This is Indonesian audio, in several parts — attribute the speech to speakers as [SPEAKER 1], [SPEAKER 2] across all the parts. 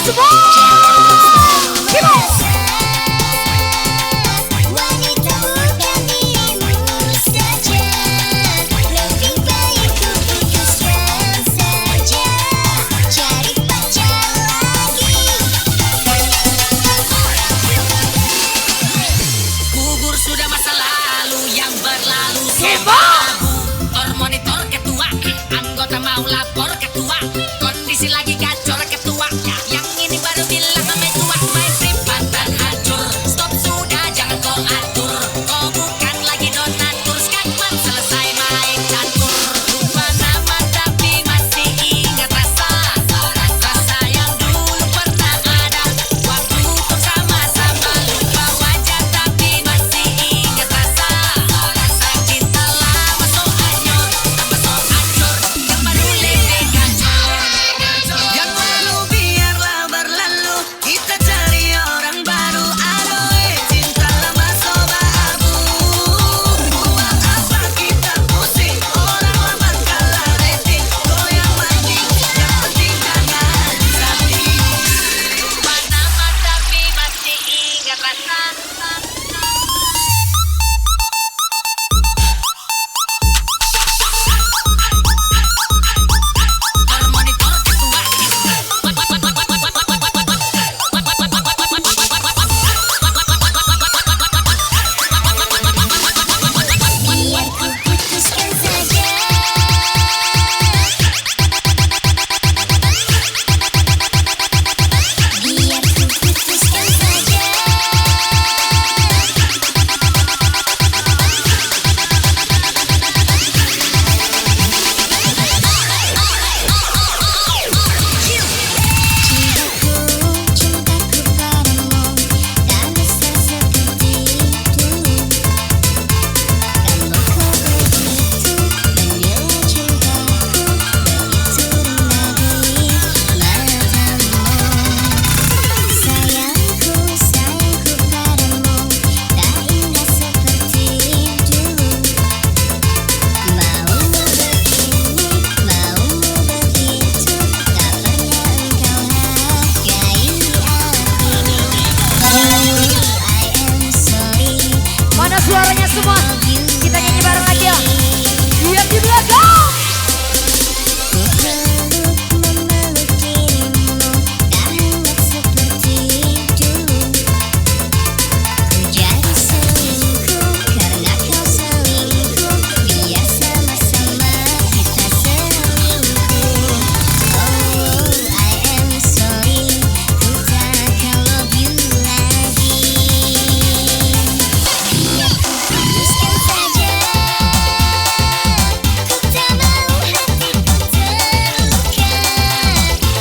[SPEAKER 1] semua. Gimana?
[SPEAKER 2] Wanita bukan dirimu saja, lebih baik ku putuskan saja, cari pacar lagi.
[SPEAKER 3] Gugur sudah masa lalu yang berlalu.
[SPEAKER 1] Hebat.
[SPEAKER 3] Monitor ketua, anggota mau lapor ketua, kondisi lagi gacor ketua, yang ini baru bilang main tua, main privatan hancur, stop sudah jangan kau atur, kau bukan lagi donatur, skakman selesai main catur, lupa nama tapi masih ingat rasa, rasa yang dulu pernah ada, waktu tuh sama-sama, lupa wajah tapi masih ingat rasa cinta lama so anyur. Yang baru lebih kacau. Yang lalu biarlah berlalu, kita cari orang baru. Aduh, cinta lama soba abu. Buat apa kita pusing, orang lama kalah rating, goyang mancing, yang penting jangan sakit. Lupa nama tapi masih ingat rasa. Monitor ketua,
[SPEAKER 2] Biar ku putuskan saja. Biar ku putuskan saja. Cintaku padamu tak bisa seperti dulu. Kalau kau begitu menilai cintaku, begitu rendah di matamu. Sayangku padamu tak indah seperti dulu. Maumu begini, maumu begitu, tak pernah engkau hargai aku. I am sorry.
[SPEAKER 1] Mana suaranya semua? Kita nyanyi bareng aja. Biar di belakang.
[SPEAKER 2] Ku peluk memeluk dirimu, tak hangat seperti dulu. Ku jadi selingkuh karena kau selingkuh, biar sama-sama kita selingkuh. Oh, I am sorry, ku tak akan love you lagi. Biar ku putuskan saja. Ku tak mau hatiku terluka,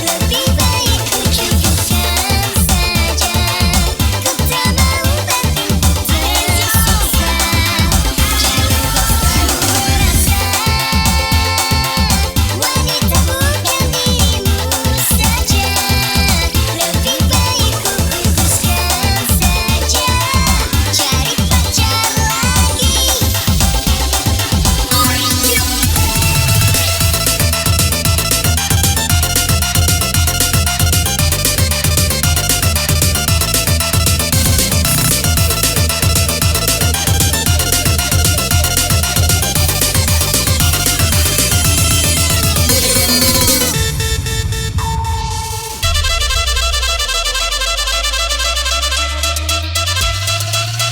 [SPEAKER 2] lebih baik ku cukupkan saja. Ku tak mau batinku tersiksa, jangan kau selalu merasa wanita bukan dirimu saja, lebih baik ku putuskan saja, cari pacar lagi.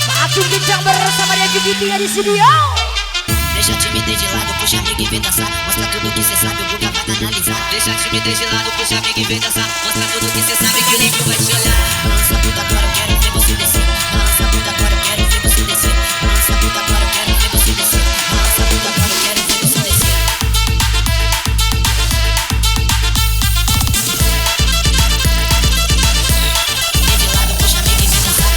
[SPEAKER 1] Makin kencang bersama dia Jupitinya di studio.
[SPEAKER 3] Deixa a timidez de lado, puxa amiga e vem dançar. Mostra tudo que cê sabe, o Guga vai analisar. Deixa a timidez de lado, puxa amiga e vem dançar. Mostra tudo que cê sabe, que o nego vai te olhar. Balança a bunda agora, eu quero ver você descer. Balança a bunda agora, eu quero ver você descer. Balança a bunda agora, eu quero ver você descer. Balança a bunda agora, eu quero ver você descer. Vem de lado, puxa amiga e vem dançar.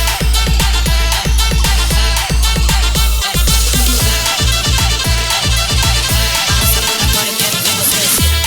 [SPEAKER 3] Balança a bunda agora, eu quero ver você descer.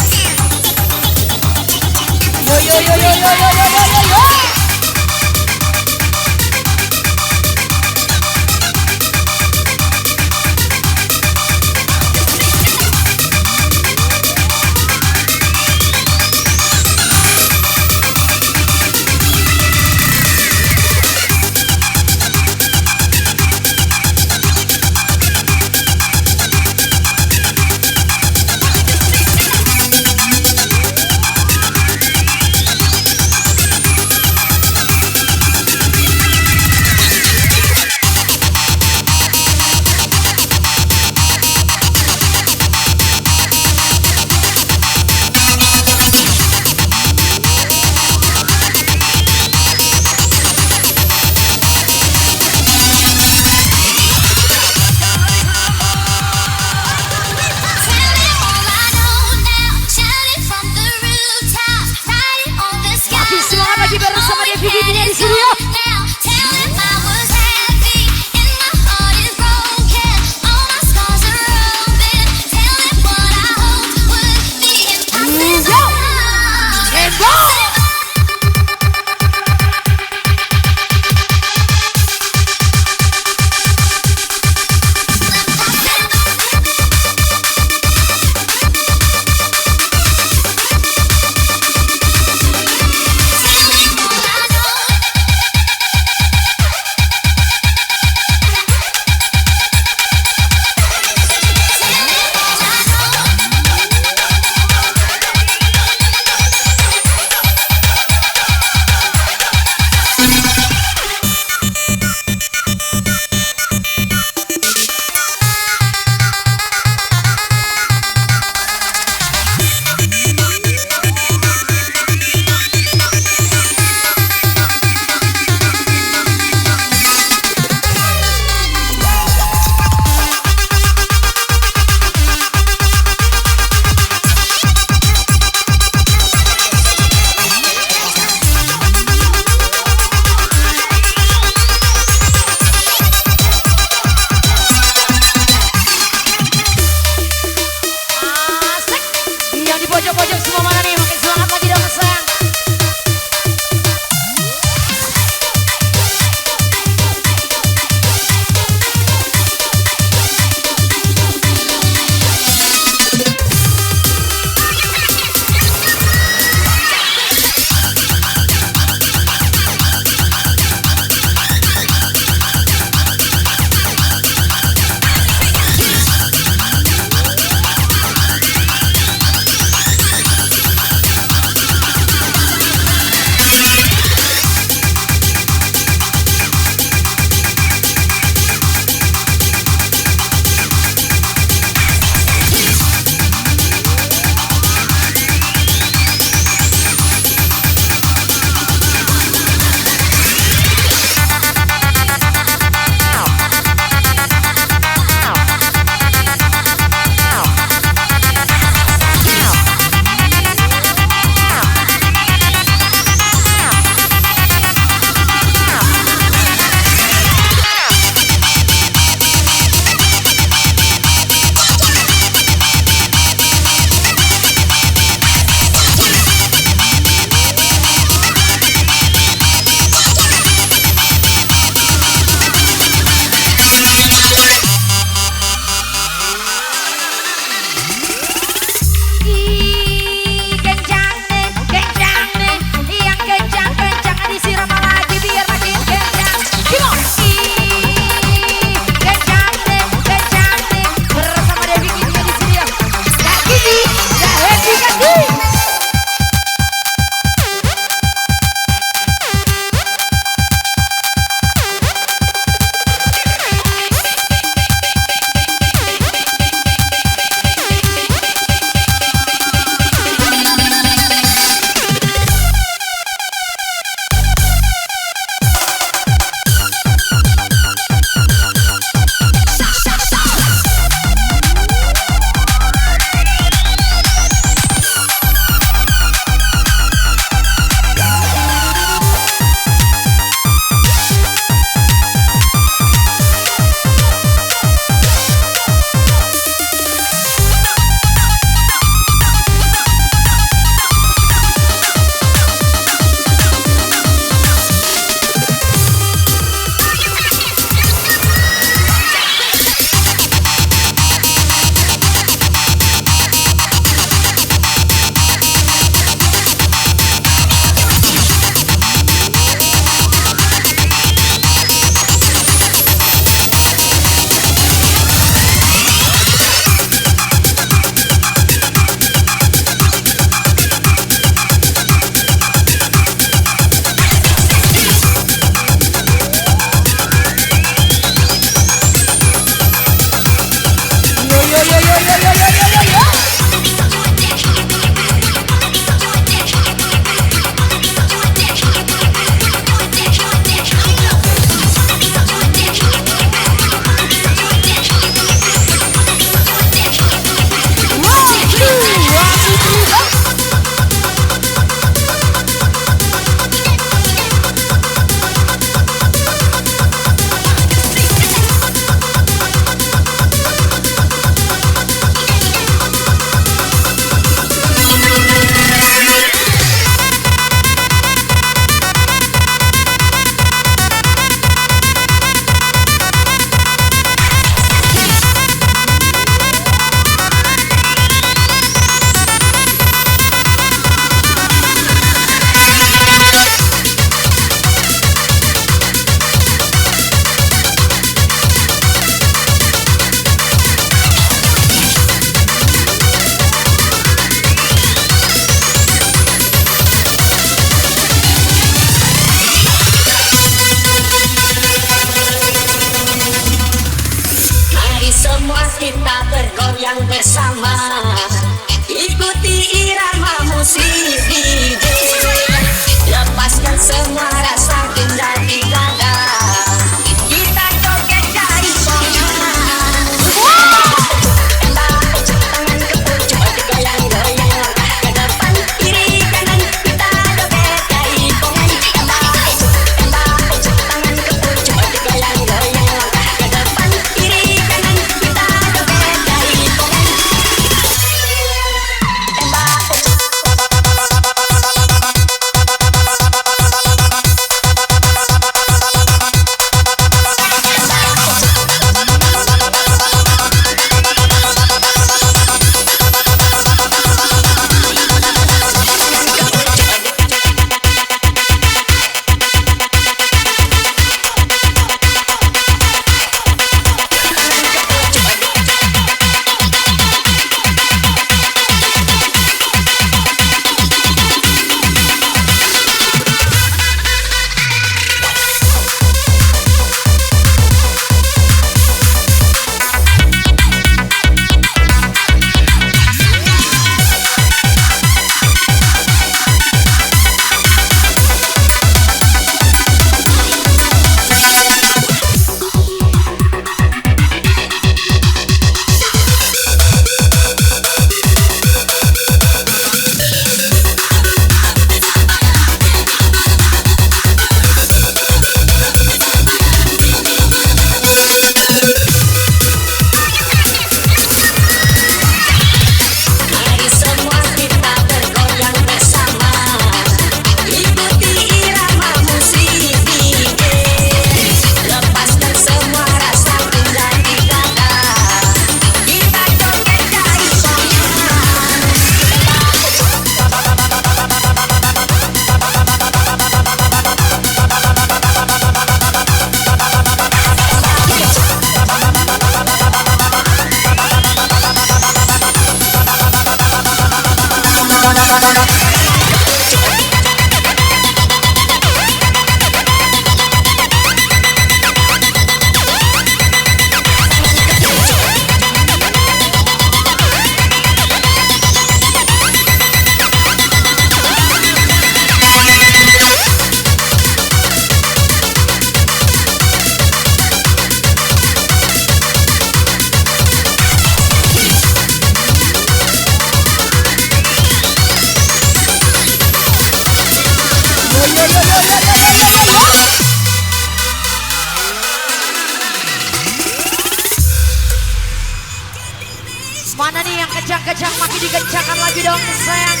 [SPEAKER 1] Mana nih yang kejang-kejang makin dikencangkan lagi dong sayang.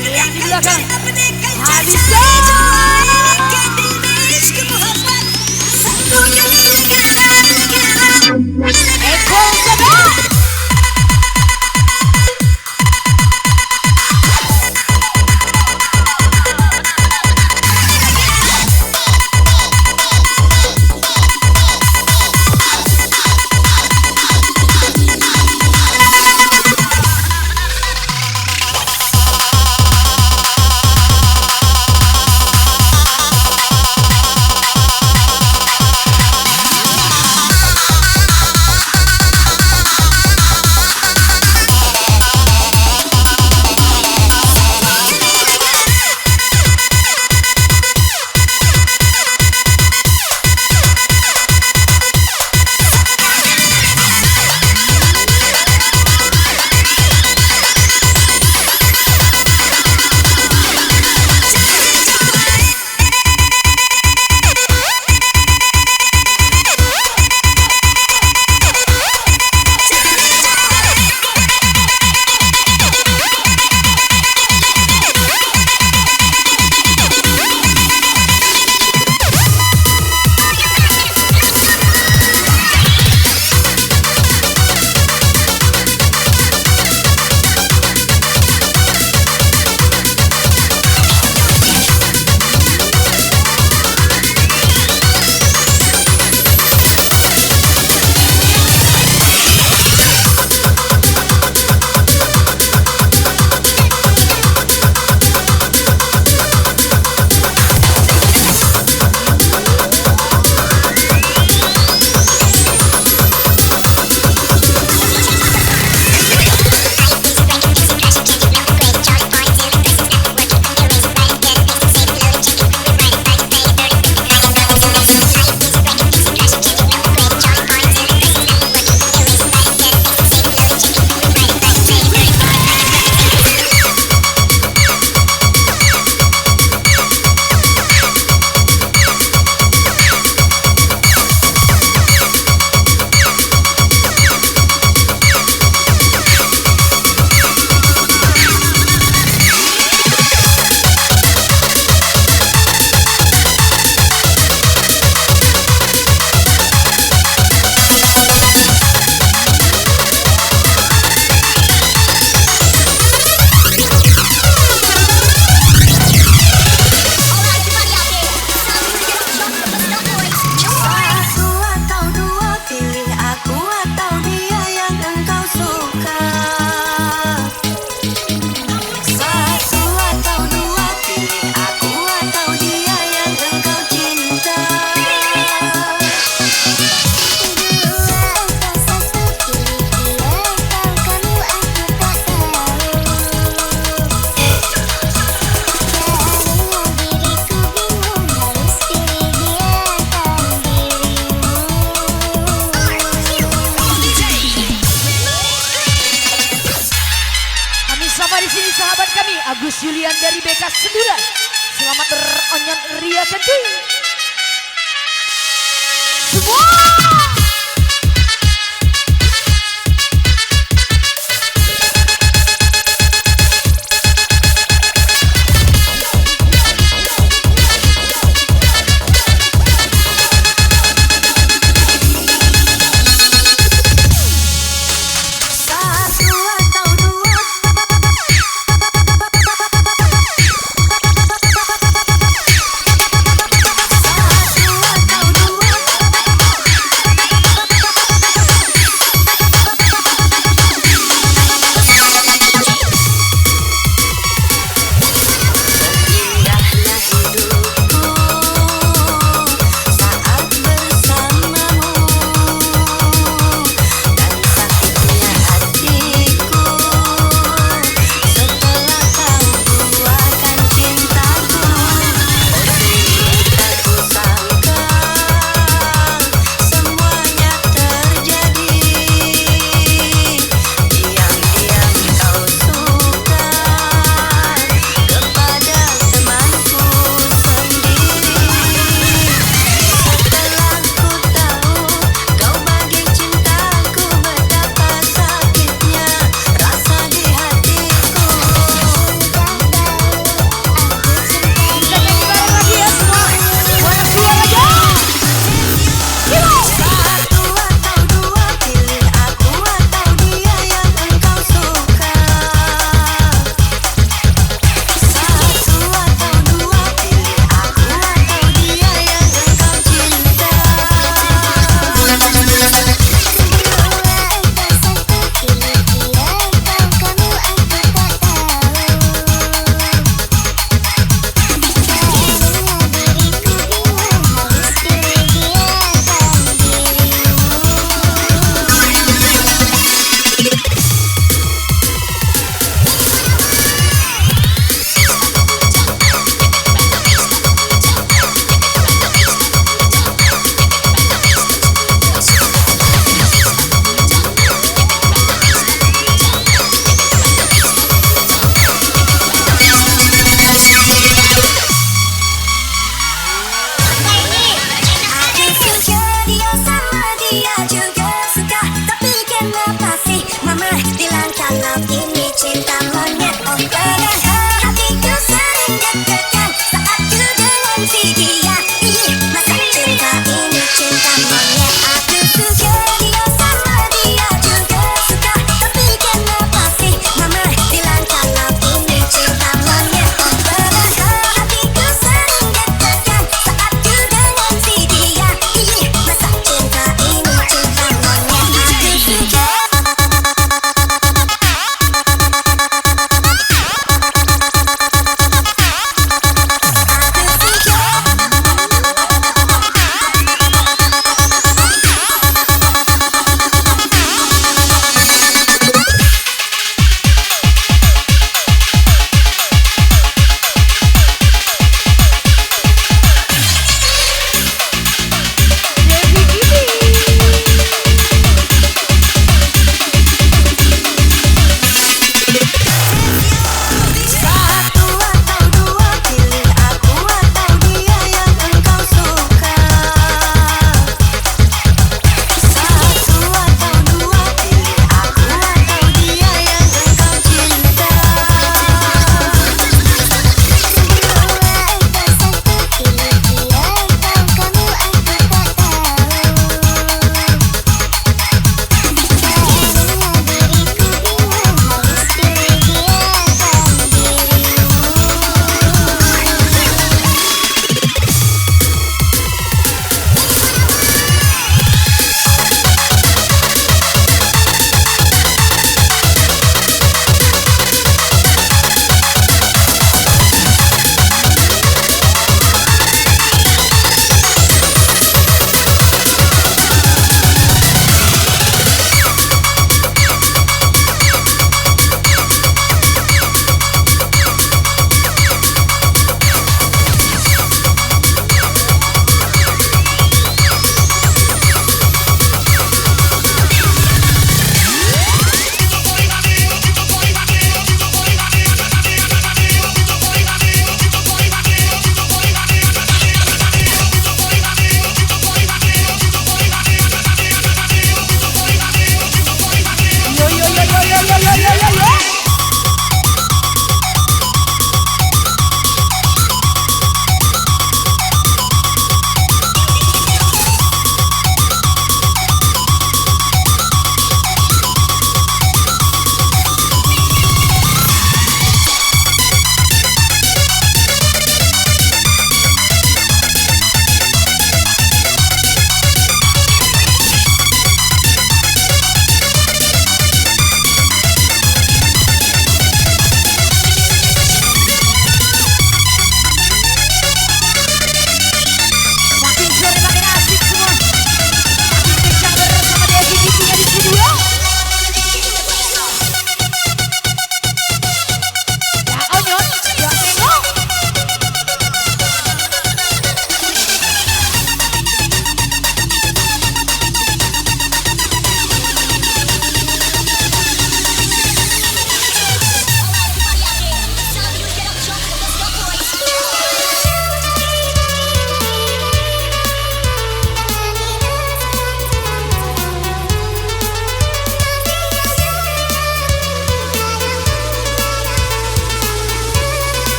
[SPEAKER 1] Yang di belakang Hadisa. Eko Sabah. Agus Julian dari BK 9. Selamat beronyot ria tentu. Semua.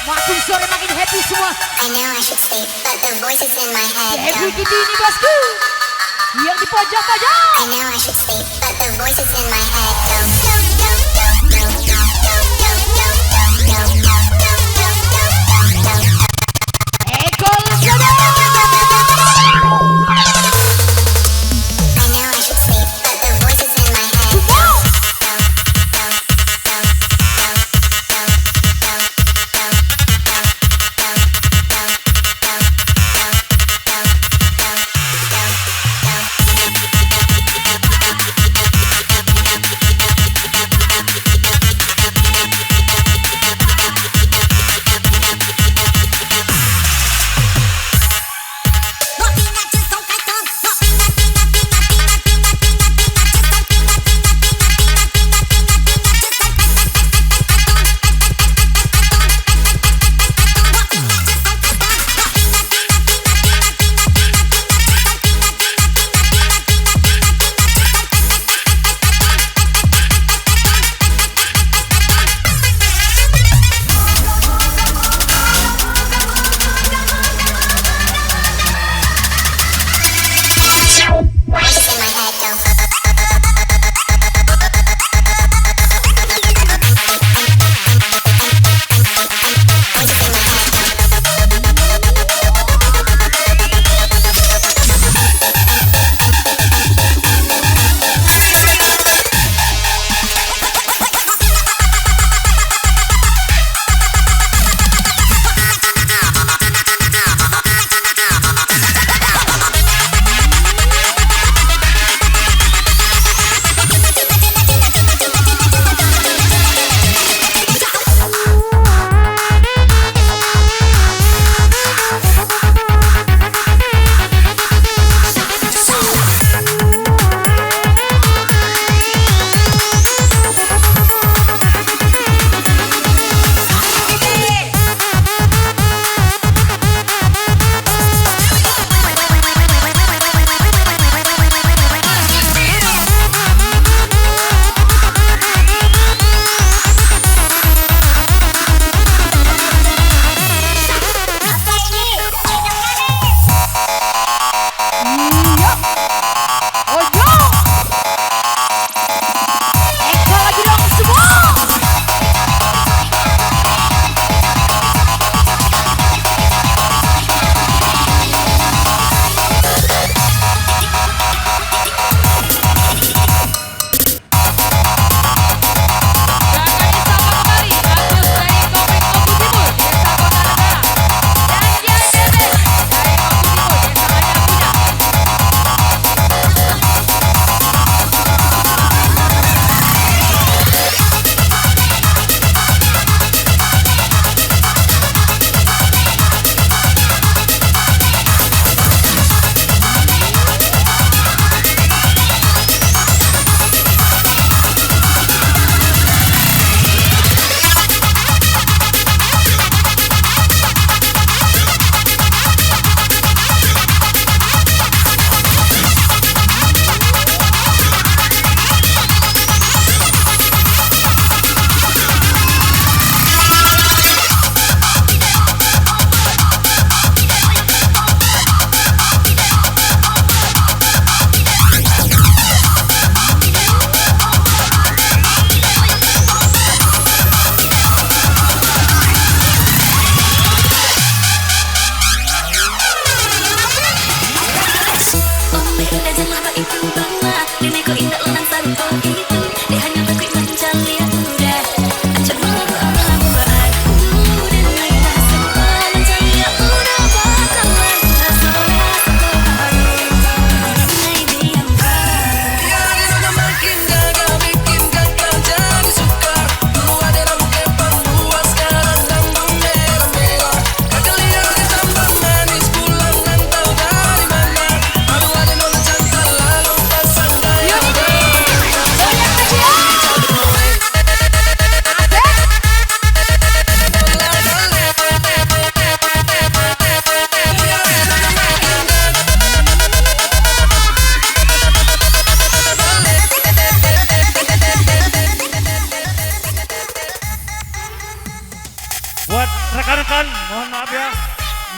[SPEAKER 1] Makin sore makin happy semua.
[SPEAKER 2] I know I should sleep, but the voices in my head
[SPEAKER 1] Happy
[SPEAKER 2] don't.
[SPEAKER 1] Kitty ini bosku. Yang di pojok-pojok.
[SPEAKER 2] I know I should sleep, but the voices in my head don't.
[SPEAKER 1] Ekol Sada.
[SPEAKER 2] I know I should sleep, but the voices in my head don't.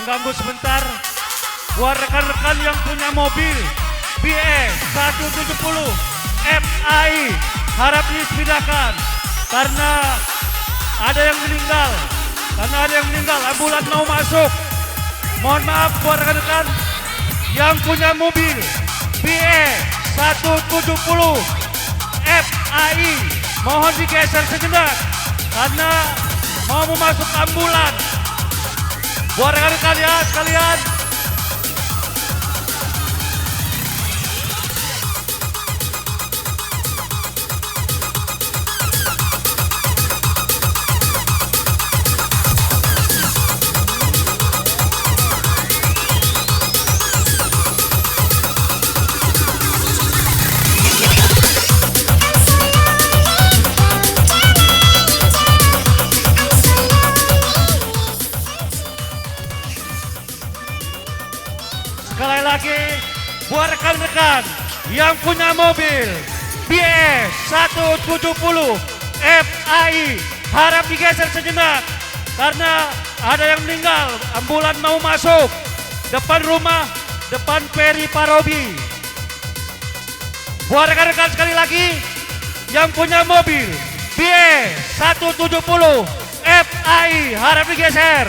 [SPEAKER 4] mengganggu sebentar. Buat rekan-rekan yang punya mobil BE 170 FAI harap dipindahkan karena ada yang meninggal. Ambulan mau masuk. Mohon maaf buat rekan-rekan yang punya mobil BE 170 FAI, mohon digeser sejenak karena mau masuk ambulan. Buat rekan-rekan ya sekalian. Sekali lagi, buat rekan-rekan yang punya mobil BE 170 FAI harap digeser sejenak karena ada yang meninggal. Ambulan mau masuk depan rumah, depan Peri Parobi. Buat rekan-rekan sekali lagi yang punya mobil BE 170 FAI harap digeser.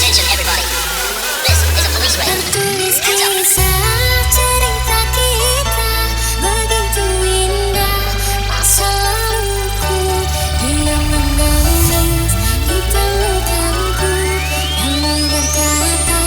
[SPEAKER 2] Attention everybody. This is a police raid.
[SPEAKER 5] Tertulis
[SPEAKER 2] Hands up.
[SPEAKER 5] kisah cerita kita begitu indah, masa laluku yang menangis di pelukanku, yang berkata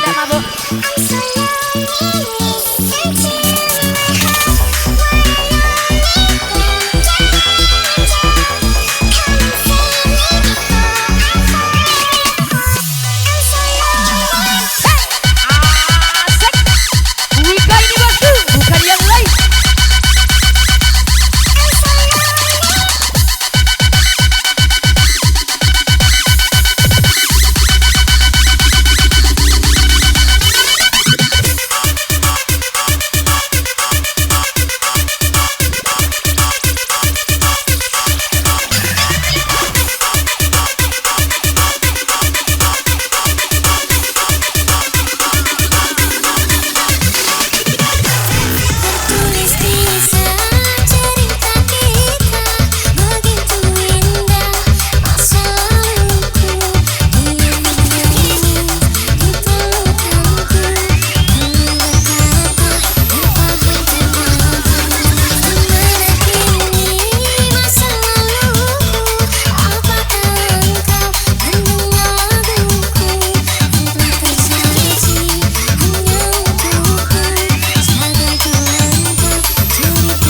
[SPEAKER 1] tidak mabuk. Asik. Wika ini bosku, bukan yang lain.
[SPEAKER 5] Tertulis bisa cerita kita, begitu indah masa laluku. Diam-diam di pelukanku, berkata kini masa laluku. Apakah engkau mendengar laguku yang telah tersaji hanya untukku? Sagaikan engkau cerita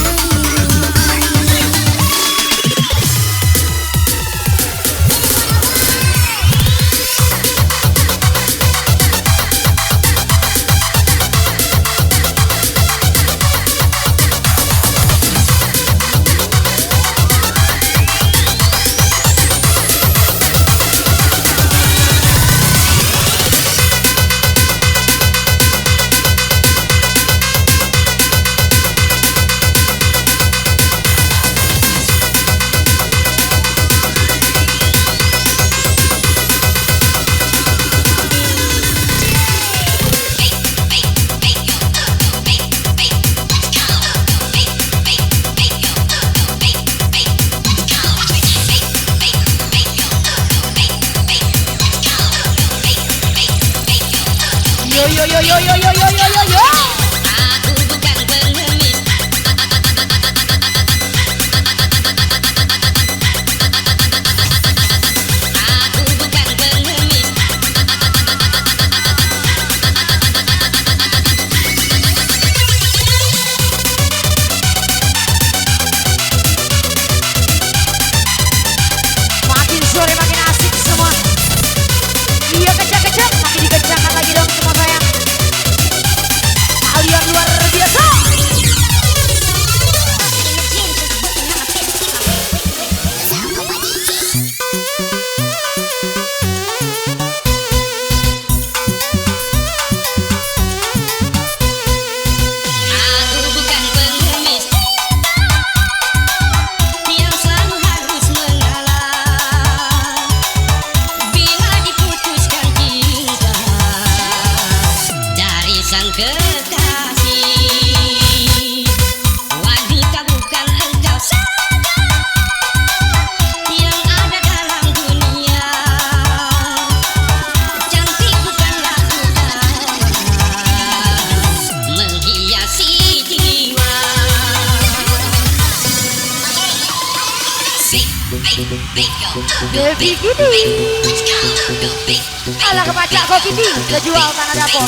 [SPEAKER 1] Yo yo yo yo yo yo yo yo yo yo.
[SPEAKER 3] Aku bukan pengemis. Aku bukan pengemis.
[SPEAKER 1] Makin sore makin asik semua. Iya kencang-kencang, makin dikencangkan lagi dong semua sayang. Kalian luar biasa.
[SPEAKER 3] Aku bukan pengemis yang selalu harus mengalah bila diputuskan cinta dari sang kekasih. Wanita bukan engkau saja yang ada dalam dunia. Cantik bukanlah utama menghiasi jiwa.
[SPEAKER 1] Devi Gini. Alah kepacak kok Kitty, kejual tanah dapur.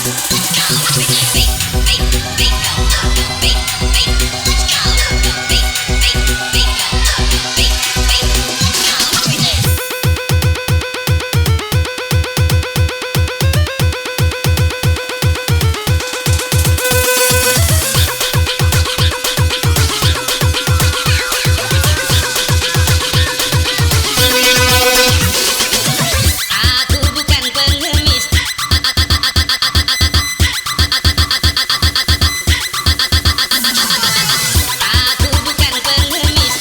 [SPEAKER 3] Aku bukan pengemis. Aku bukan pengemis.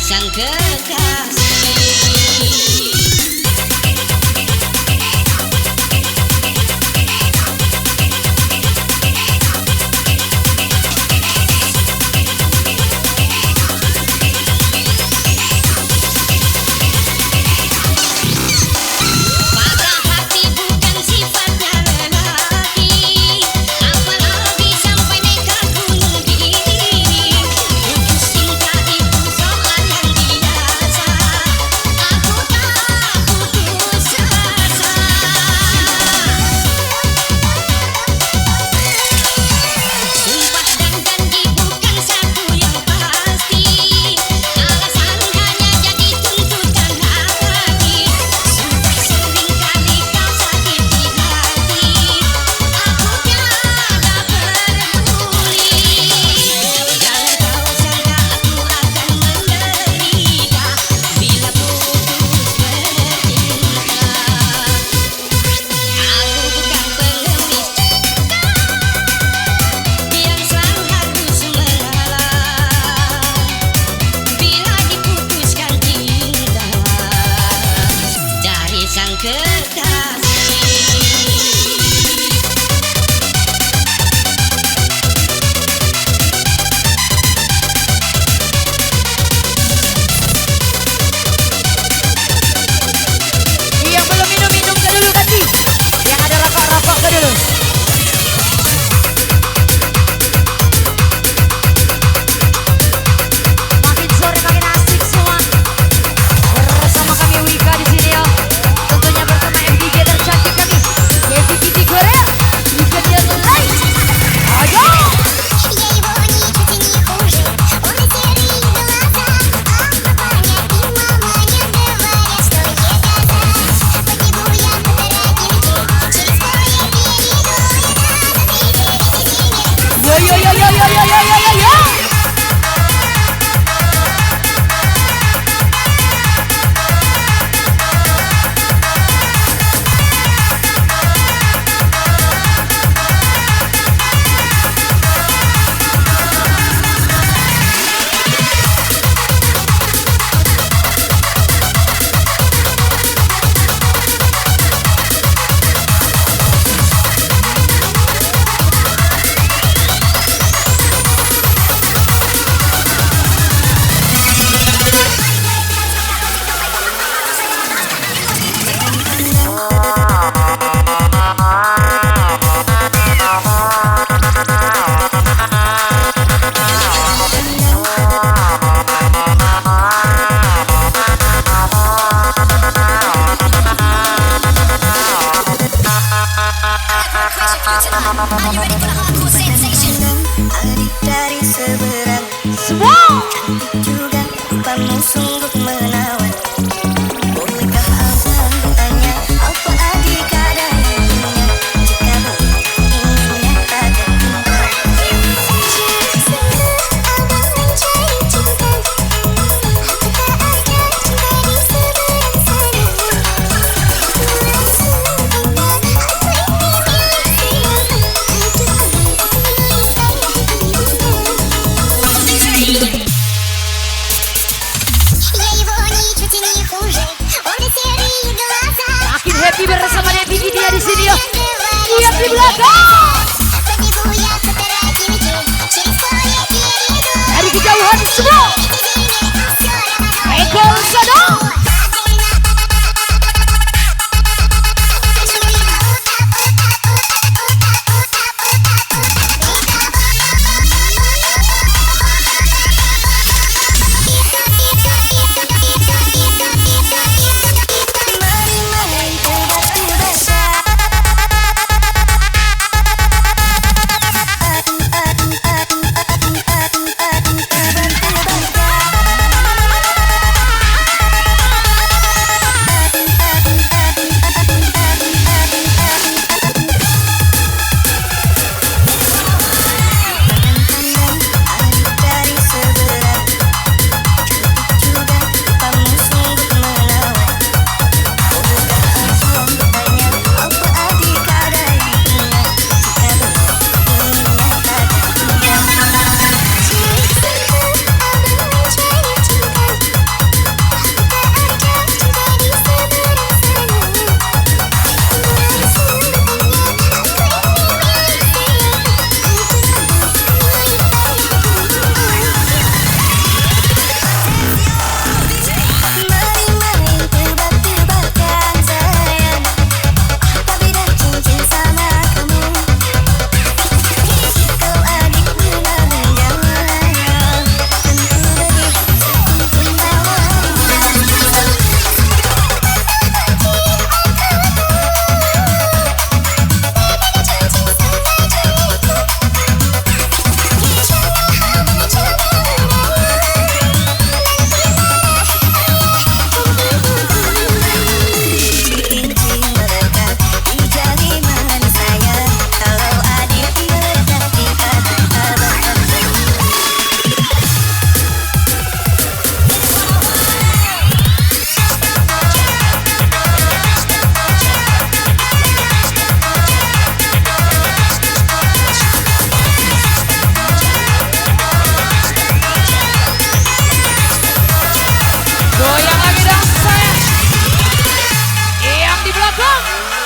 [SPEAKER 3] sang kekasih. Patah hati bukan sifatnya lelaki, apalagi sampai nekat bunuh diri. Putus cinta itu soal yang biasa, aku tak putus asa. Sumpah dan janji bukan satu yang pasti, alasan hanya jadi tuntutan hati. Sudah sering kali kau sakiti hati, aku tiada peduli. Jangan kau sangka aku akan menderita bila putus bercinta. Aku bukan pengemis yang selalu harus mengalah bila diputuskan cinta dari sang kekasih.
[SPEAKER 1] Yang belum minum, minum ke dulu ganti. Yang ada rokok-rokok ke dulu. Makin sore makin asik semua. Bersama kami Wika di sini ya. Tentunya bersama MDJ tercantik kami, Yesi Titi Korea. Juga dia live. Ayo.
[SPEAKER 2] Я его не чуть не хуже. Он и серый глаза, а папаня и мама не говорят, что есть коза. Побегу я по дороге через поле перейду
[SPEAKER 1] Yo yo yo yo yo yo yo yo yo.
[SPEAKER 3] Are you ready for the hardcore sensation?
[SPEAKER 2] Adik dari seberang
[SPEAKER 1] Semua.
[SPEAKER 2] juga kamu sungguh menawan. Bolehkah abang bertanya apa adik keadaannya? Jika inginnya pada abang mencari cinta, apakah ada cinta di seberang sana? Я его не чуть не хуже. Он и серые глаза.
[SPEAKER 1] Makin happy bersama MDJ dia di sini ya. Lihat
[SPEAKER 2] Lihat
[SPEAKER 1] di belakang.
[SPEAKER 2] Побегу я по дороге метро через поле перейду.
[SPEAKER 1] Dari kejauhan semua. Eko sana.
[SPEAKER 2] Mari-mari tebas-tebasan. Tebas-tebasan.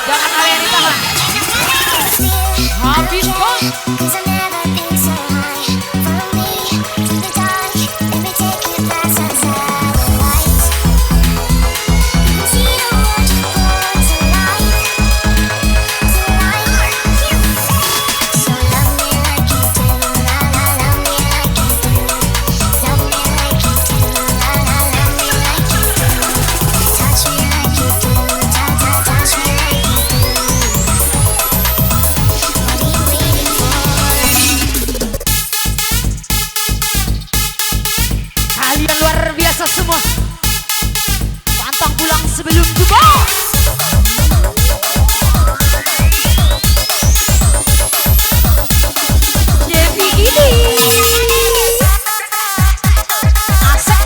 [SPEAKER 1] Jangan ada yang ditahan. Habis kok.
[SPEAKER 2] Cause I've never been so high. Follow me to the dark. Let me take you past outside the lights. You can see the world you brought to life. So love me like you do, la la. Love me like you do. Love me like you do, la la. Love me like you do. Touch me like you do, ta ta. Touch me like you do. What are you waiting for?
[SPEAKER 1] Kalian luar biasa semua. Pantang pulang sebelum jumpa. Devi gini. Asik.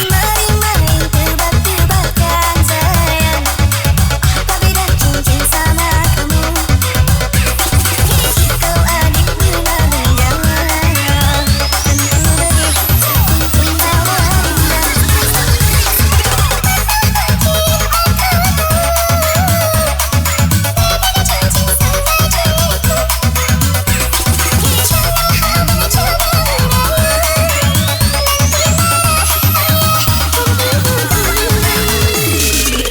[SPEAKER 2] Main-main tebak-tebakan sayang. Apa beda cincin sama kamu? Kau adikku namun jangan. Tentu beri sekuntum tawa indah.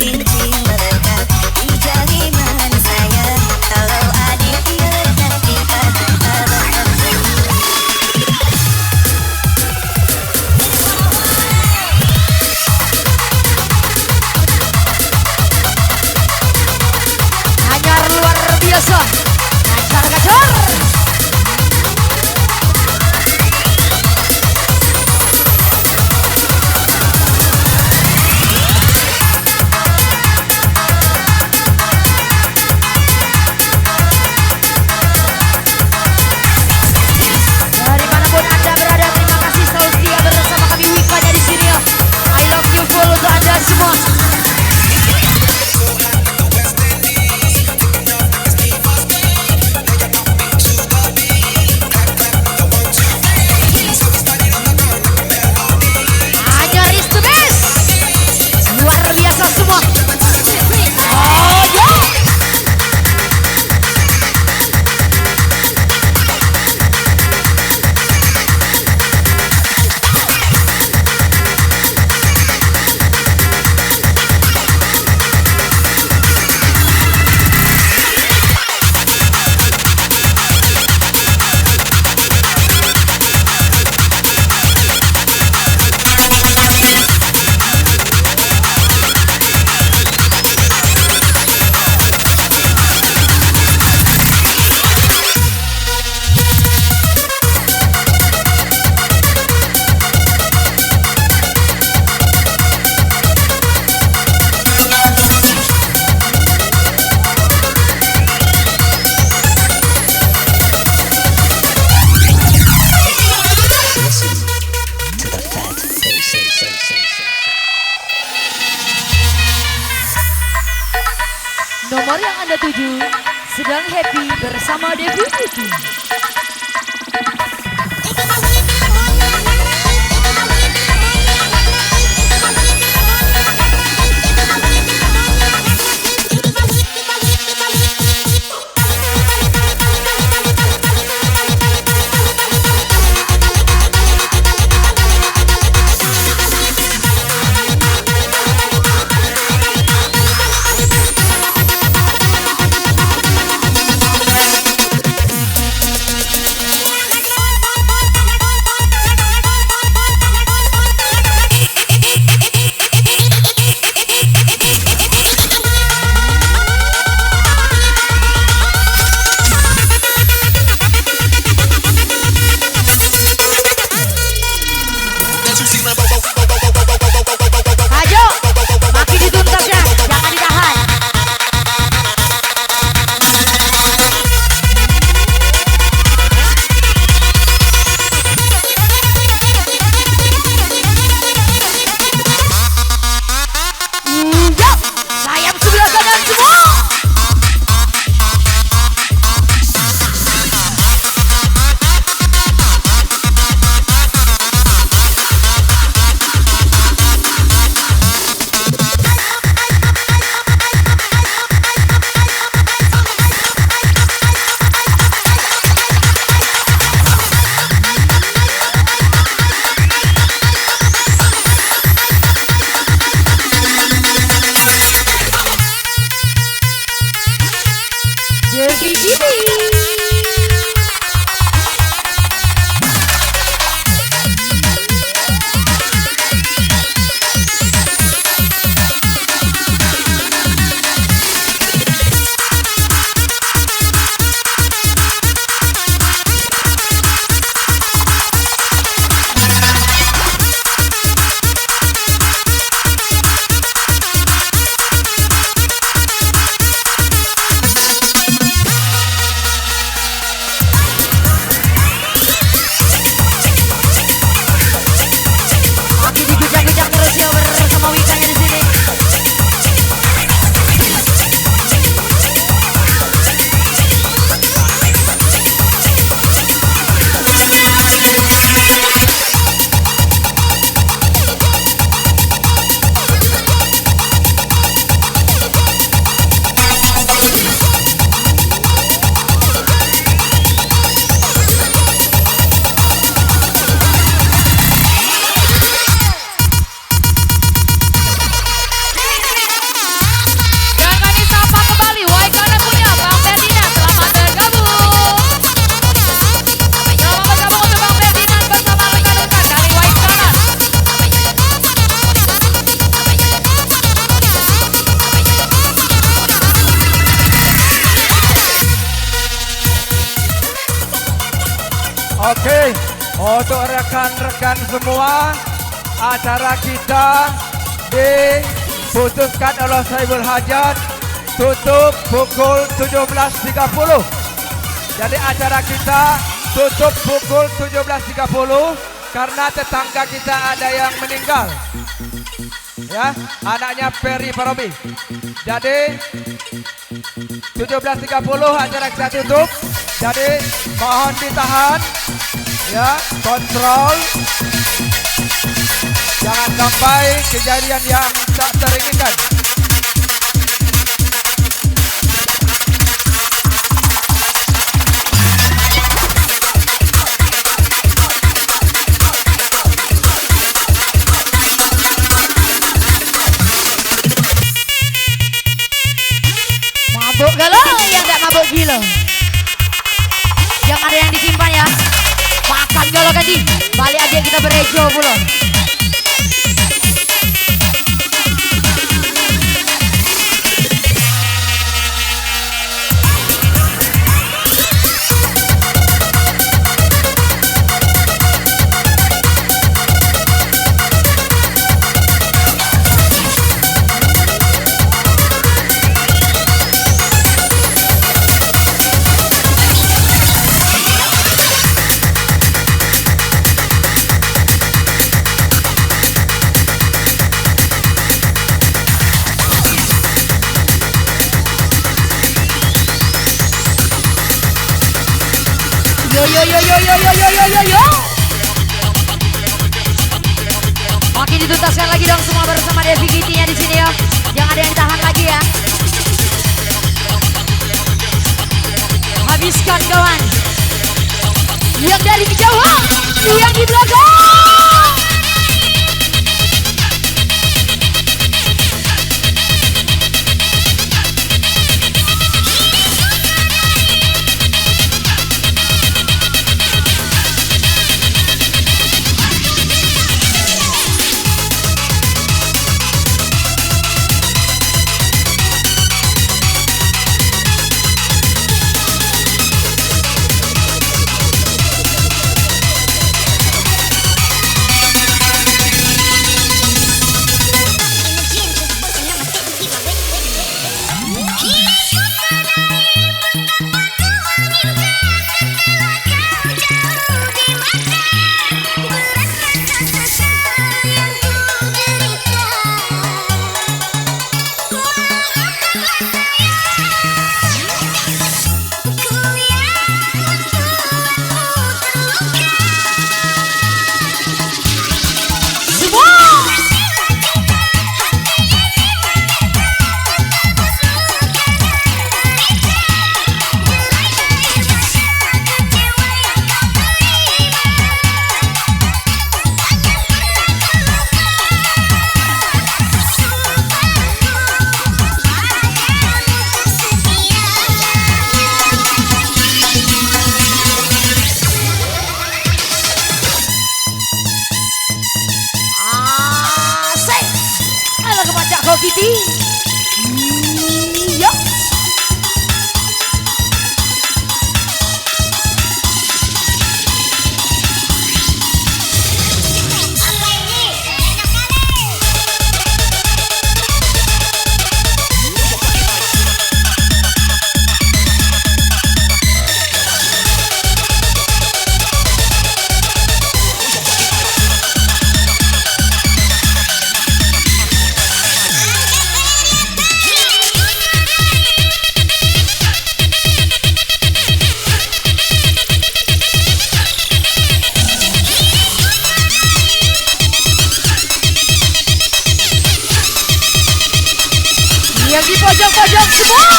[SPEAKER 2] Cincin melekat di jaliman saya. Kalau adik melekat di hati abang.
[SPEAKER 1] Anyar luar biasa. Gacor-gacor. Dari manapun Anda berada, terima kasih selalu setia bersama kami Wikanya di sini ya. I love you full untuk Anda semua. Anyar is the best. Luar biasa semua. Oh yeah. Nomor yang Anda tuju sedang happy bersama Devi Vicky.
[SPEAKER 6] Oke, untuk rekan-rekan semua, acara kita diputuskan oleh Saiful Hajat tutup pukul 17.30. Jadi acara kita tutup pukul 17.30 karena tetangga kita ada yang meninggal. Ya, anaknya Ferry Parobi. Jadi 17.30 acara kita tutup. Jadi mohon ditahan, ya, kontrol. Jangan sampai kejadian yang tak teringinkan.
[SPEAKER 1] Mabuk galau yang gak mabuk gila. Yang ada yang disimpan ya. Makan galau ganti. Balik aja kita berejo pula. Yo. Makin dituntaskan lagi dong semua bersama Devi Kitty-nya di sini ya. Jangan ada yang tahan lagi ya. Habiskan kawan. Yang dari kejauhan, yang di belakang. Kitty. Yo. Yang di pojok-pojok semua.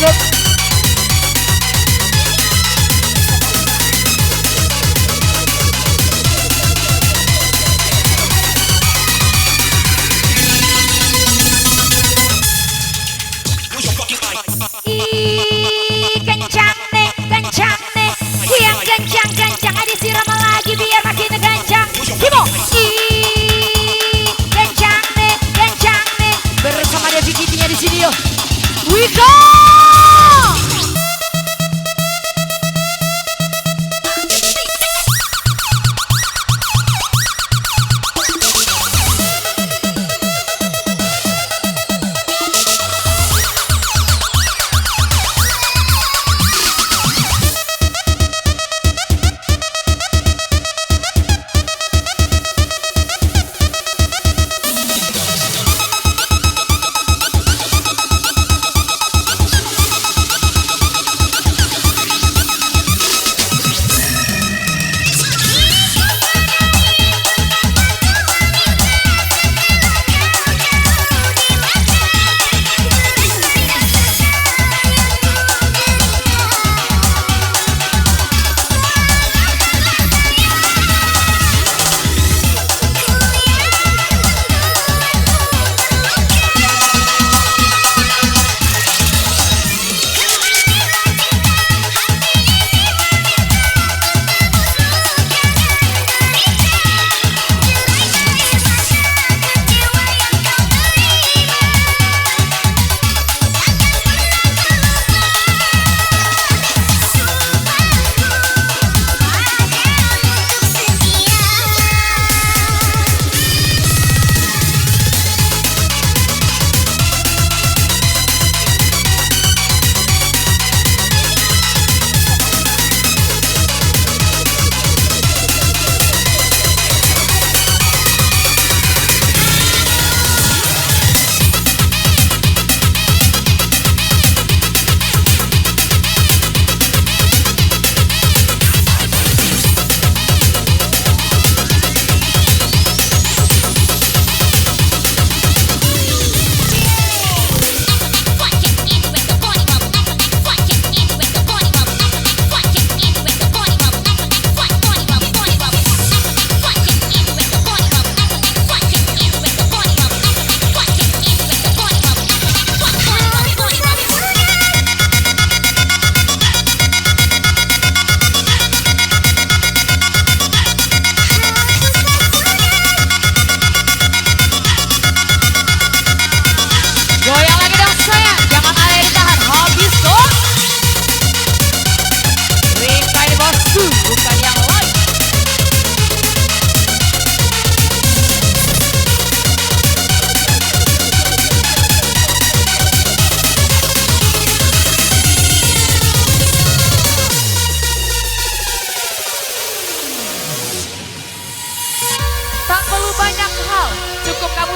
[SPEAKER 6] tutup.
[SPEAKER 1] Kencang nih, yang kencang disiram lagi biar makin kencang. Kimo, kencang nih, bersama Devi Kitty-nya di sini yo. We go!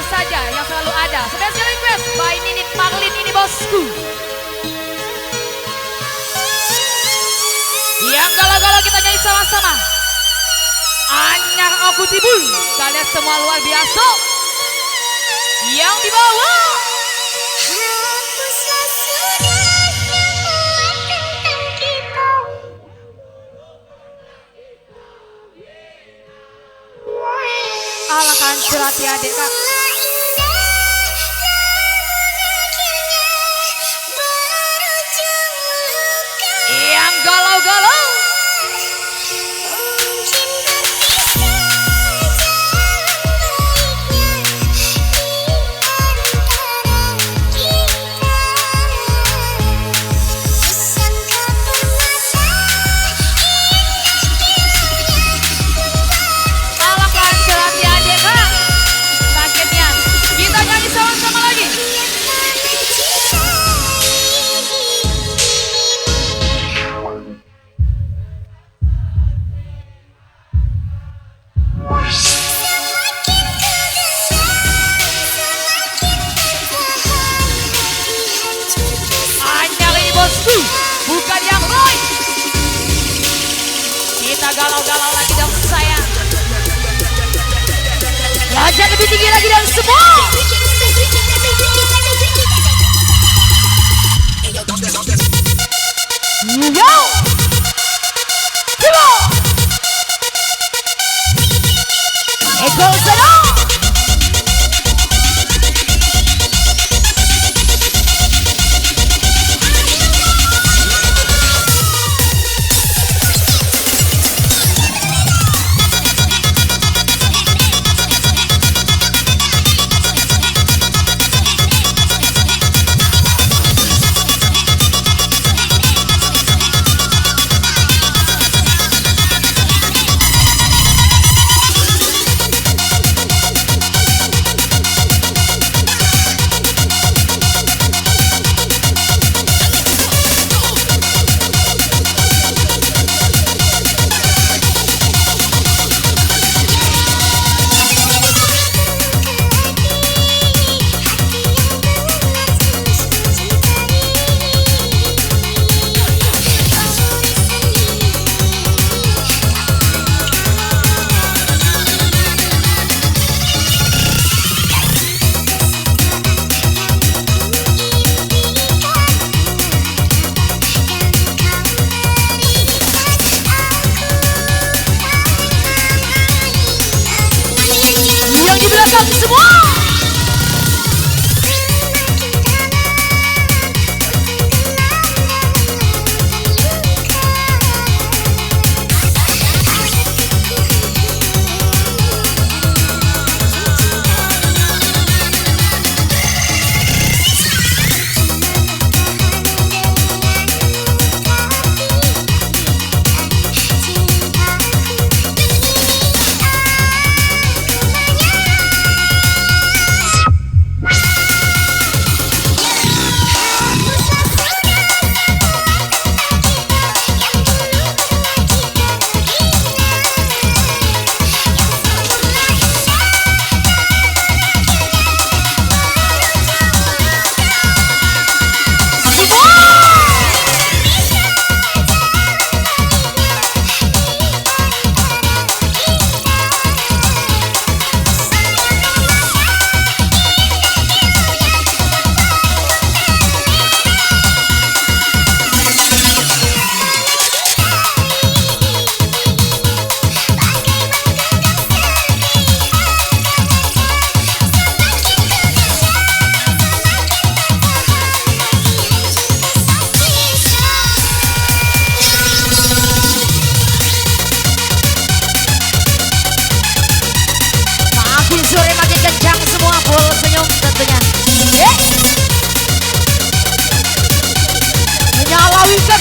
[SPEAKER 1] saja yang selalu ada. Special request by Ninit Marlin ini bosku. Yang galau-galau kita nyanyi sama-sama. Anyar aku tibul, kalian semua luar biasa. Yang di bawah.
[SPEAKER 2] Hapuslah sudah semua tentang kita.
[SPEAKER 1] Alahkan curhati adik kak. Yang galau-galau. Bukan yang Roy. Kita galau-galau lagi dong sayang. Derajat lebih tinggi lagi dan semua. kencang semua. Sore makin kencang semua, full senyum tentunya. Menyala Wika.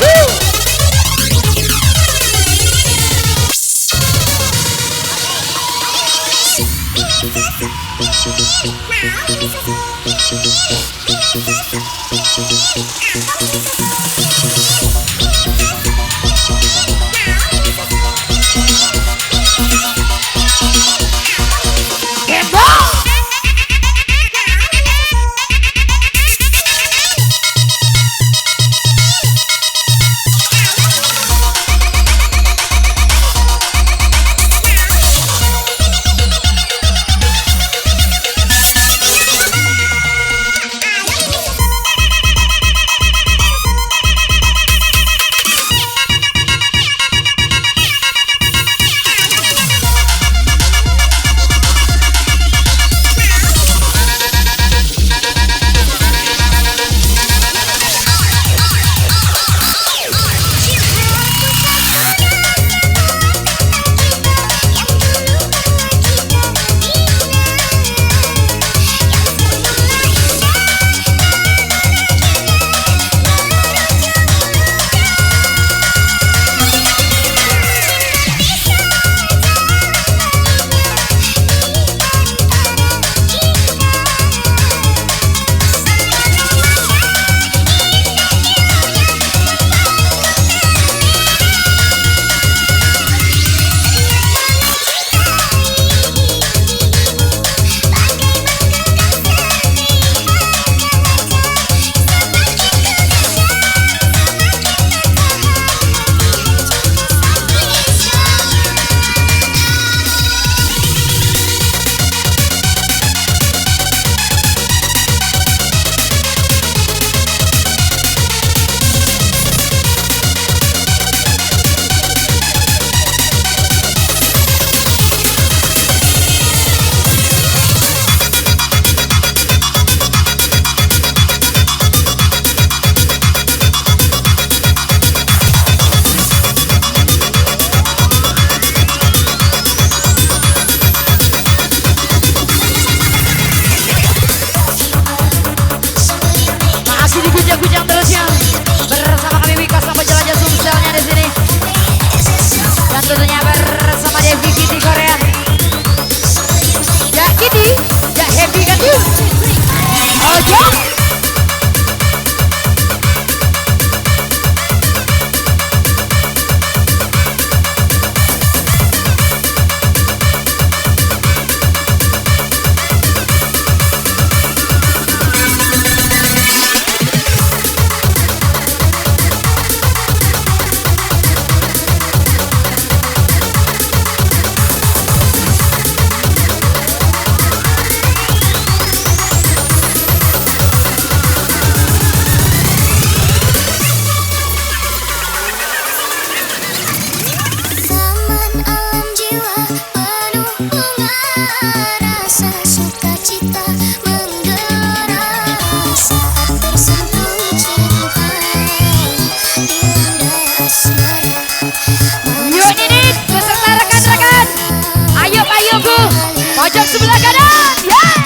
[SPEAKER 1] tunggu. Pojok sebelah kanan. Yeah.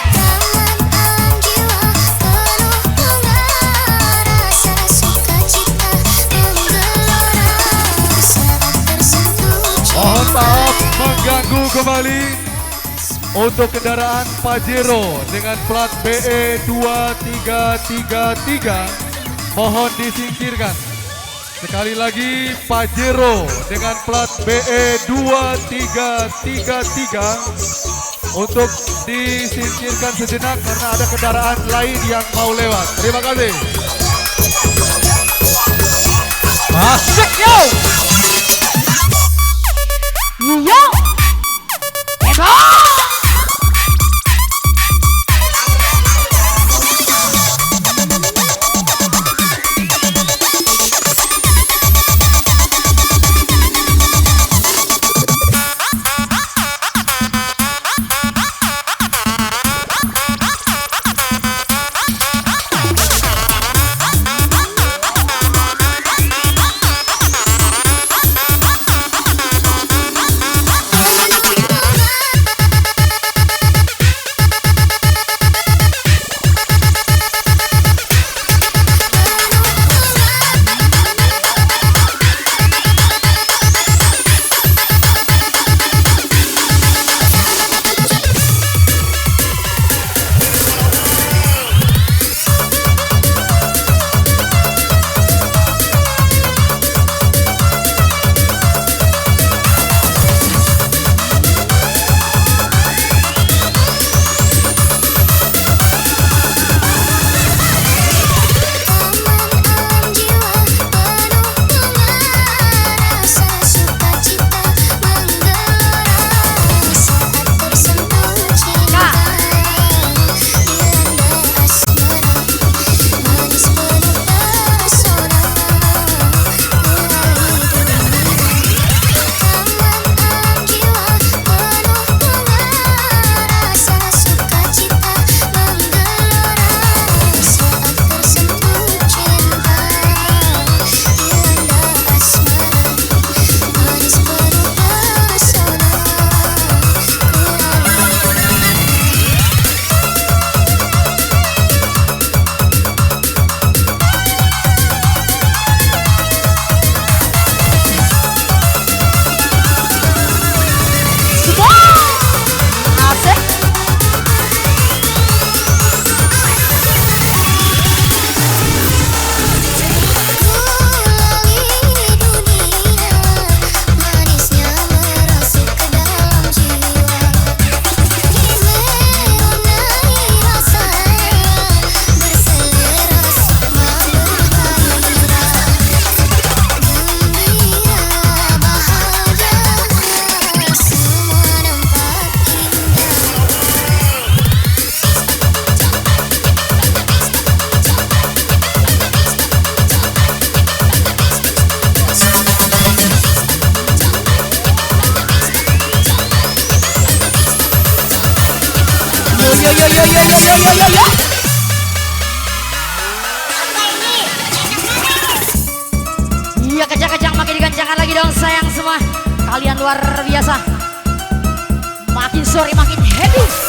[SPEAKER 6] Mohon maaf mengganggu kembali untuk kendaraan Pajero dengan plat BE 2333 mohon disingkirkan. Sekali lagi Pajero dengan plat BE 2333 untuk disingkirkan sejenak karena ada kendaraan lain yang mau lewat. Terima kasih.
[SPEAKER 1] Asik yo. Yo. Ego. Yo. Iya kencang-kencang makin dikencangkan lagi dong sayang semua. Kalian luar biasa. Makin sore makin happy.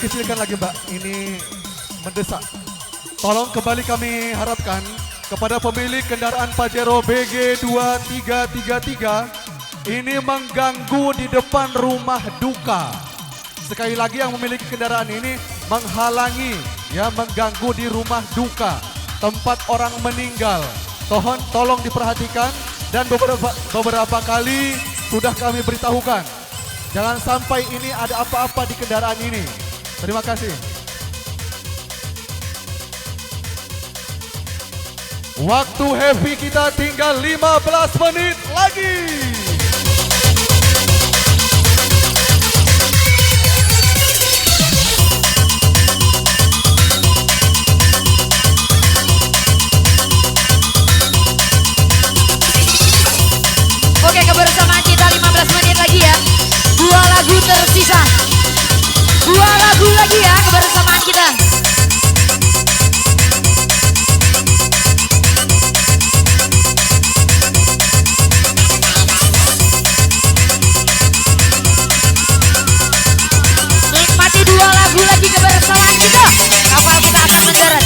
[SPEAKER 7] dikecilkan lagi Mbak, ini mendesak. Tolong kembali kami harapkan kepada pemilik kendaraan Pajero BG2333 ini mengganggu di depan rumah duka. Sekali lagi yang memiliki kendaraan ini menghalangi, ya, mengganggu di rumah duka, tempat orang meninggal. Tolong diperhatikan dan beberapa kali sudah kami beritahukan. Jangan sampai ini ada apa-apa di kendaraan ini. Terima kasih. Waktu heavy kita tinggal 15 menit lagi.
[SPEAKER 1] Oke, kebersamaan kita 15 menit lagi ya. 2 lagu tersisa. 2 lagu lagi ya kebersamaan kita. Nikmati 2 lagu lagi kebersamaan kita. Kapal kita akan mendarat.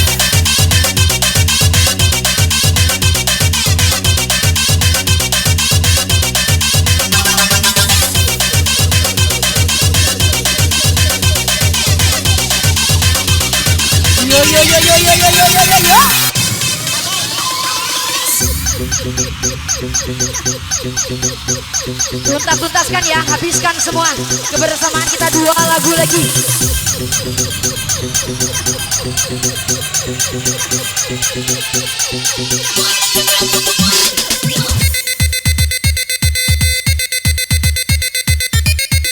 [SPEAKER 1] Tuntas-tuntaskan ya, habiskan semua kebersamaan kita 2 lagu lagi.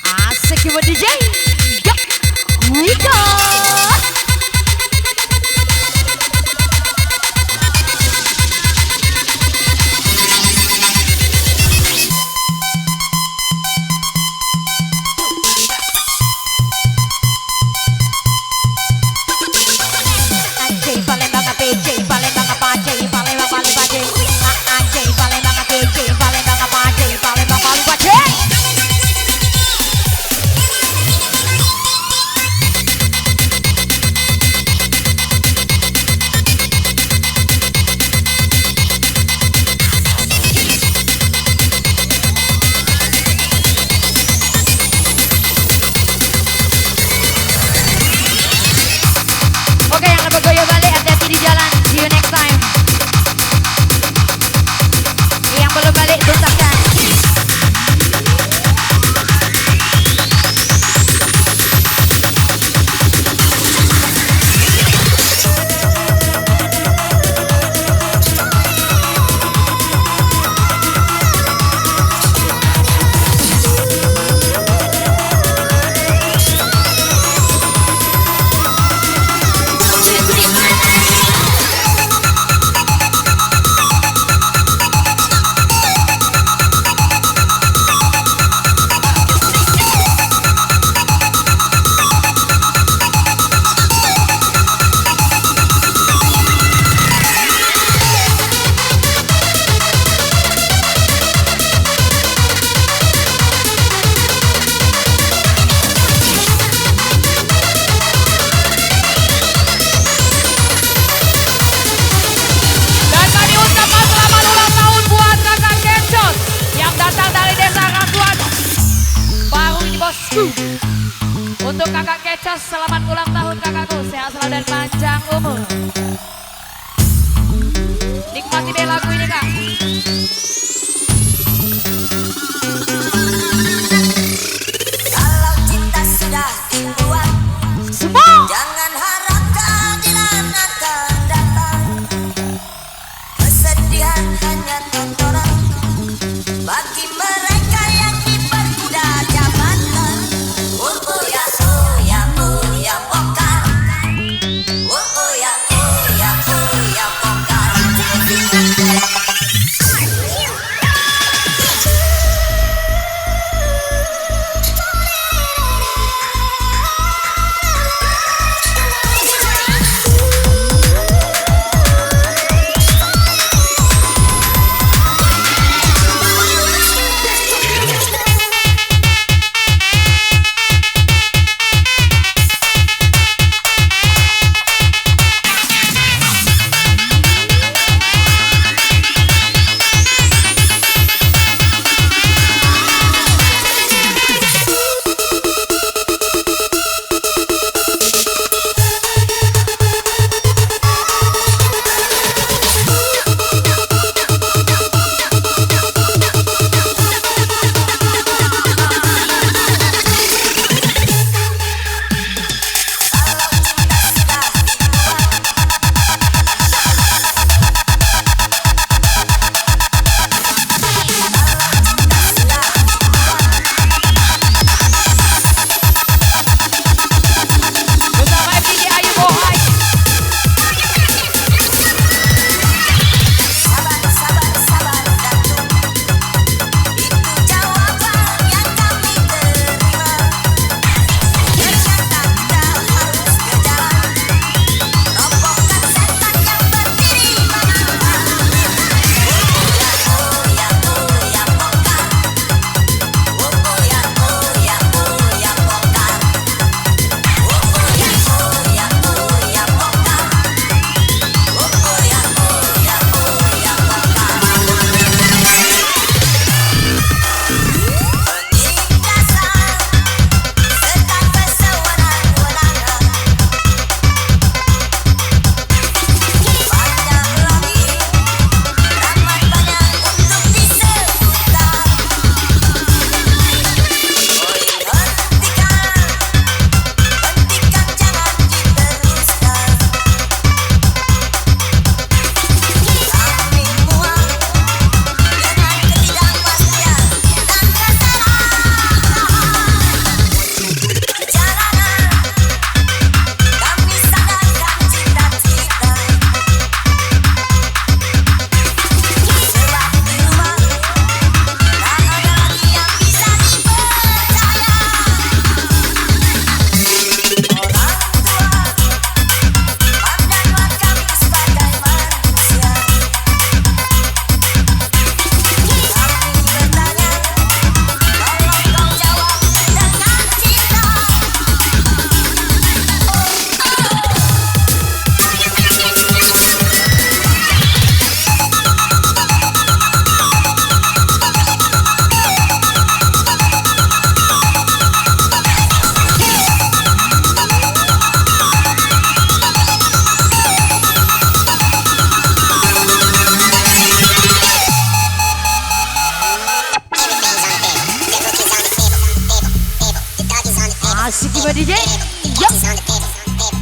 [SPEAKER 1] Asik ya DJ. Yo, we go. Untuk kakak Kecos, selamat ulang tahun kakakku, sehat selalu dan panjang umur. Nikmati deh lagu ini kak.
[SPEAKER 8] Kalau cinta sudah dibuat,
[SPEAKER 1] Semua
[SPEAKER 8] jangan harap keadilan akan datang. Kesedihan hanya tontonan bagi mereka yang dipermuda jabatan. Oh ya bongkar. Oh ya bongkar.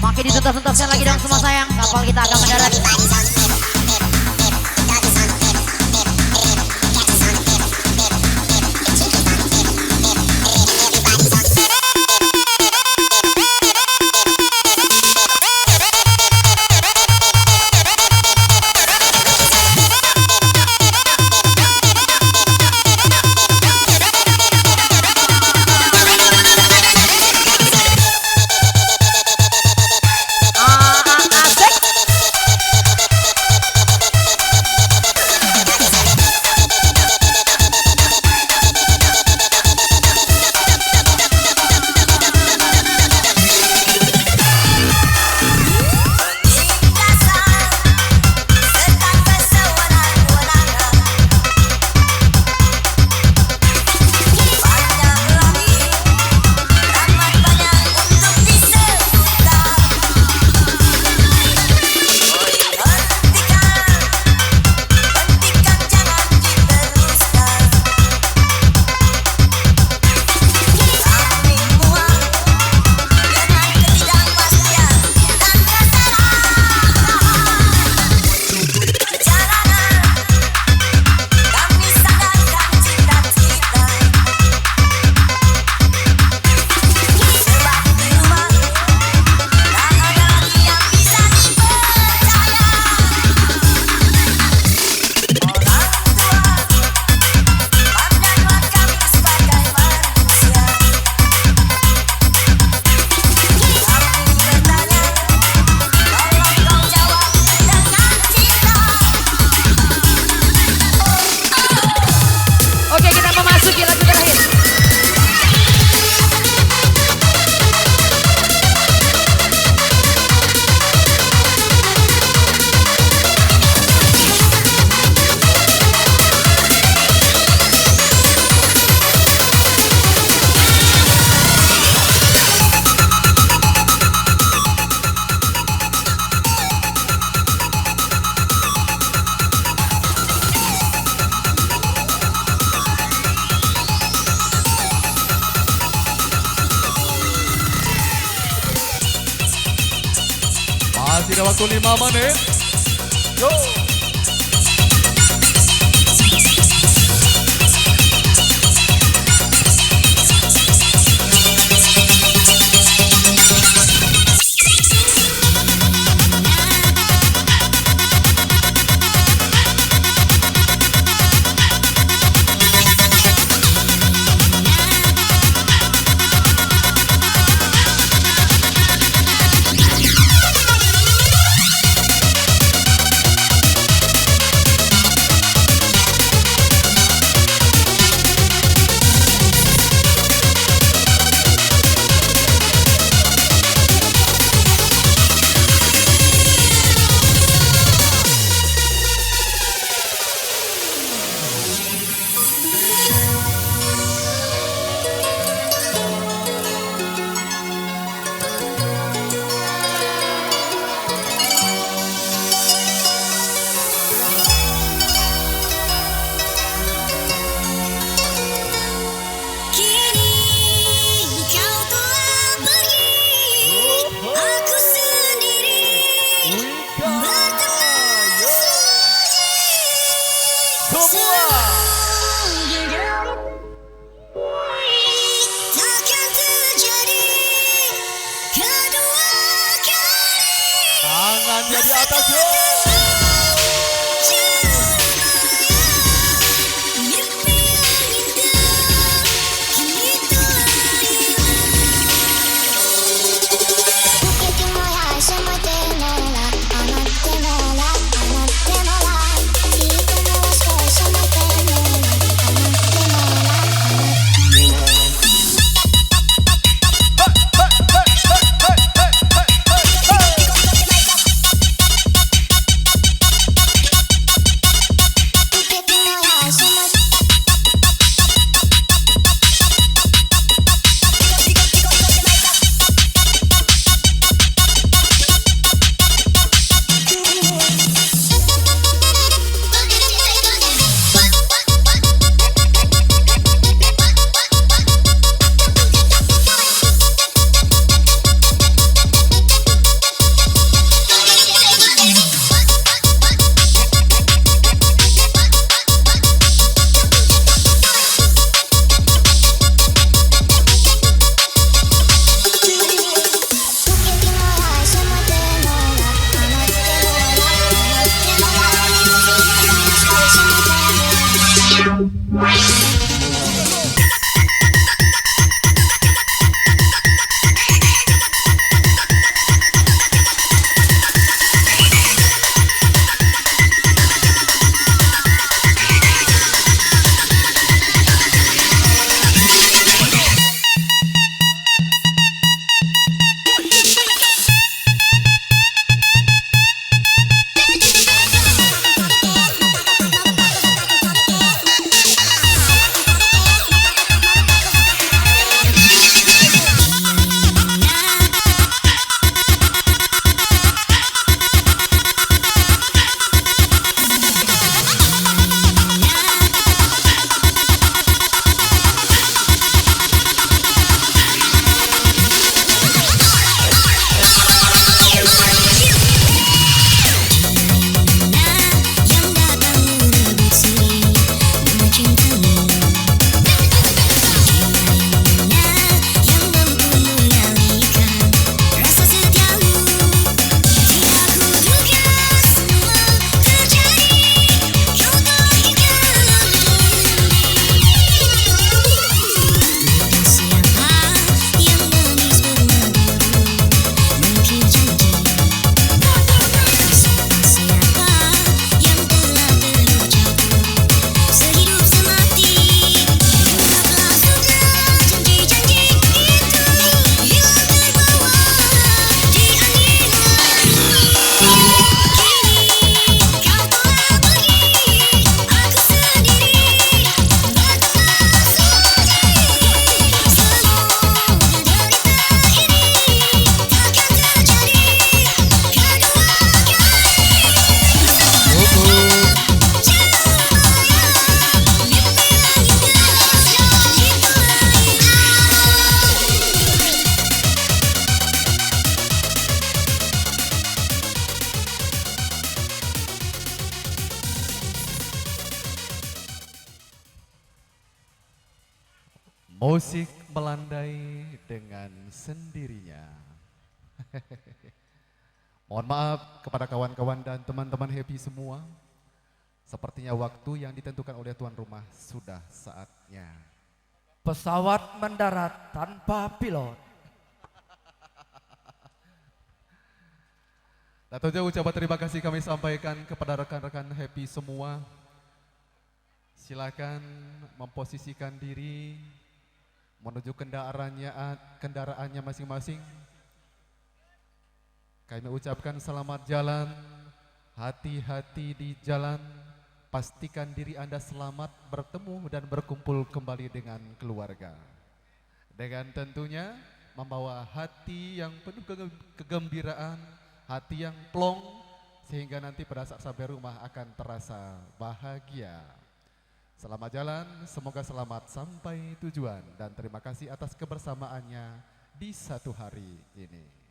[SPEAKER 1] Makin ditutas-tutaskan lagi dong semua sayang. Kapal kita akan mendarat.
[SPEAKER 7] Masih ada waktu 5 menit. Yo. Tangannya di atas, yo. Musik melandai dengan sendirinya. Mohon maaf kepada kawan-kawan dan teman-teman happy semua. Sepertinya waktu yang ditentukan oleh tuan rumah sudah saatnya.
[SPEAKER 6] Pesawat mendarat tanpa pilot.
[SPEAKER 7] Dan tentunya ucapan terima kasih kami sampaikan kepada rekan-rekan happy semua. Silakan memposisikan diri menuju kendaraannya masing-masing. Kami ucapkan selamat jalan, hati-hati di jalan, pastikan diri Anda selamat bertemu dan berkumpul kembali dengan keluarga. Dengan tentunya membawa hati yang penuh kegembiraan, hati yang plong, sehingga nanti pada saat sampai rumah akan terasa bahagia. Selamat jalan, semoga selamat sampai tujuan dan terima kasih atas kebersamaannya di satu hari ini.